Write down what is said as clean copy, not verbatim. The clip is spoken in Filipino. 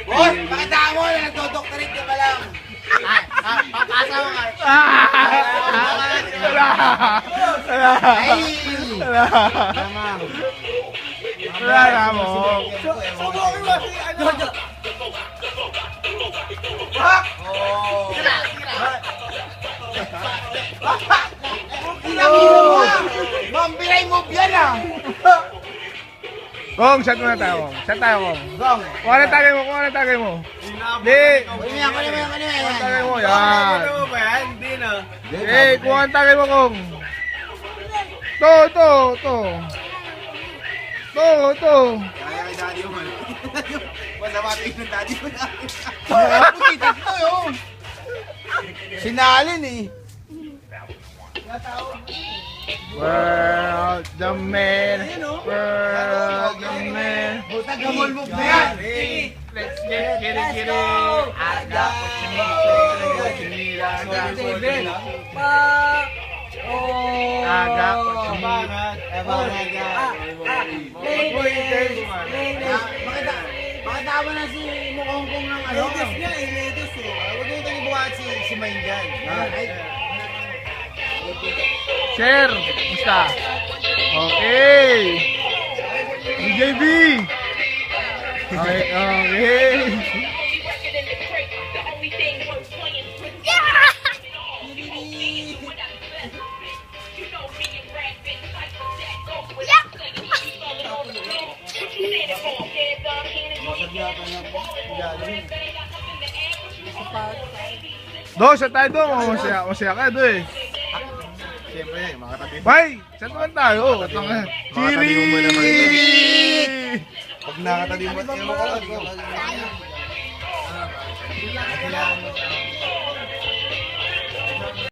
Boss, pakita mo na nagdodoctorate ka pa lang. Papasa mo ka. Wala mo. Subukin mo si ano. Mambiray mo yan ah! Kong, shot muna tayo, Kong. Shot tayo, Kong. Gong! Kuha na tagay mo, kuha na tagay mo. Di. Kunin mo yan. Tagay mo, yan. Hindi na. Eh, kuha na tagay mo, Kong. To. Kaya kay daddy mo. Masamating ng daddy mo na. Kita ito yun! Sinalin eh! World the man. World the man. Butag gamol mo na yan! Let's get it. Aga! Aga. Pakita mo na si Mukongkong ng ano? Ledos niya eh, Ledos eh. Huwag mo ito ibuhat si Main dyan. Share. Musta? Okay. DJB. Okay. Do, siya tayo do. Masaya ka do eh. Siyempre, mga katabi. Bay, saan naman tayo? Chiri! Makatabi mo naman pag nakatabi mo,